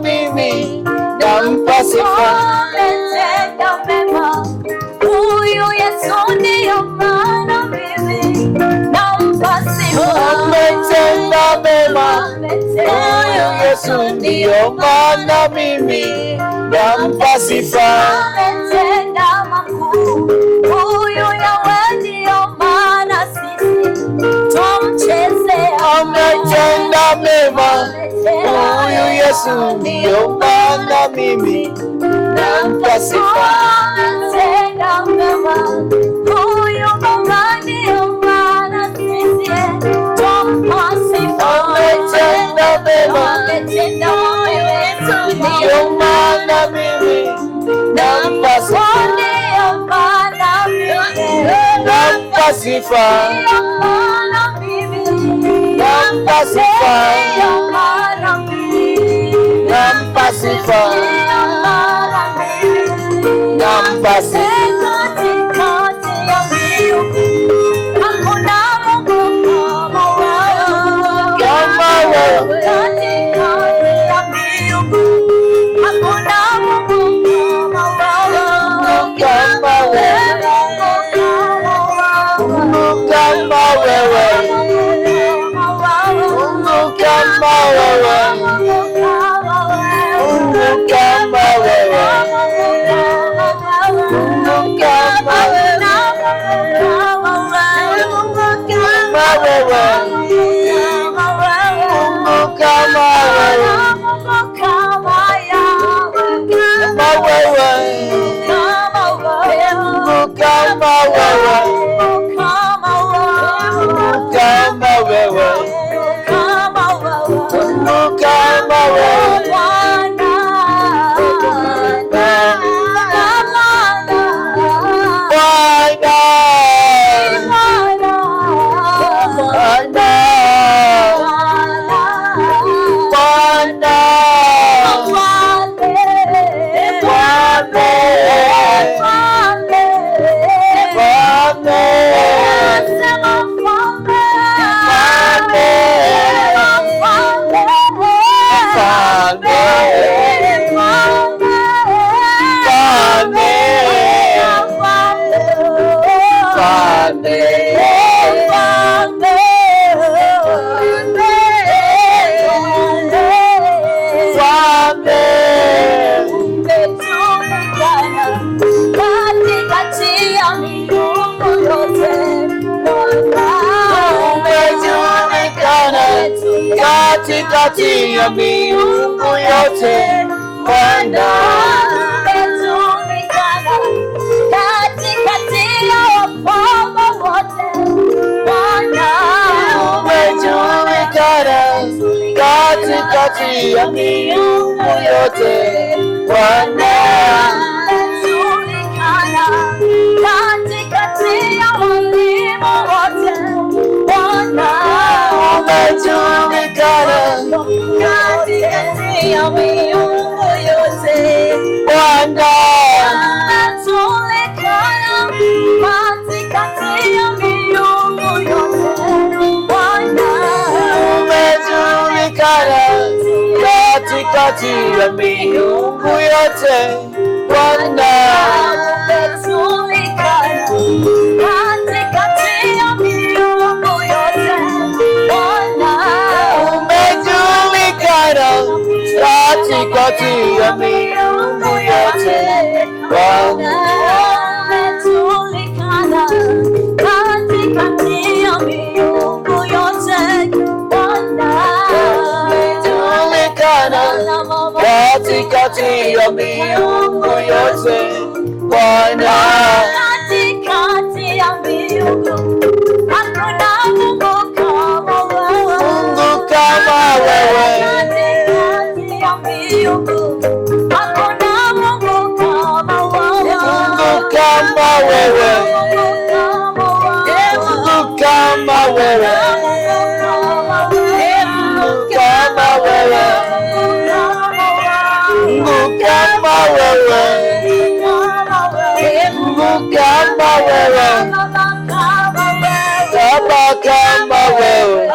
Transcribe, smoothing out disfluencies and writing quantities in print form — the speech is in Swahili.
mimi nampa sifa. Ametenda mema huyu Yesu, ndiyo maana mimi nampa sifa. Ametenda mema huyu Yesu, ndiyo maana mimi nampa sifa. Ametenda makuu huyu Yahweh, ndiyo maana sisi tumchezea. Ametenda mema huyu Yesu, ndiyo maana mimi nampa sifa. Ametenda mema huyu Baba, ndiyo maana sisi tumpa sifa. Ametenda mema Ametenda Yesu, ndiyo maana mimi nampa sifa. ndiyo maana mimi Nampa sifa. Nampa sifa. Nampa sifa. Nampa sifa. Kama wewe. Kama wewe. Kama wewe. Kama wewe. Kama wewe. Katikati ya miungu yote Bwana, umejulikana katikati ya wafalme wote Bwana, umejulikana katikati ya miungu yote Bwana, umejulikana katikati ya walimu wote Bwana, umejulikana katikati ya miungu yote Bwana, umejulikana katikati ya miungu yote Bwana, umejulikana katikati ya miungu yote Bwana, umejulikana katikati ya miungu yote Bwana, umejulikana katikati ya miungu yote Bwana, umejulikana katikati ya miungu yote Bwana, umejulikana katikati ya miungu yote Bwana, katikati ya miungu hakuna Mungu kama wewe. Mungu kama wewe, Katikati ya miungu hakuna Mungu kama wewe. Mungu kama wewe, Mungu kama wewe, Mungu kama wewe, Mungu kama wewe, Mungu kama wewe, Baba kama wewe.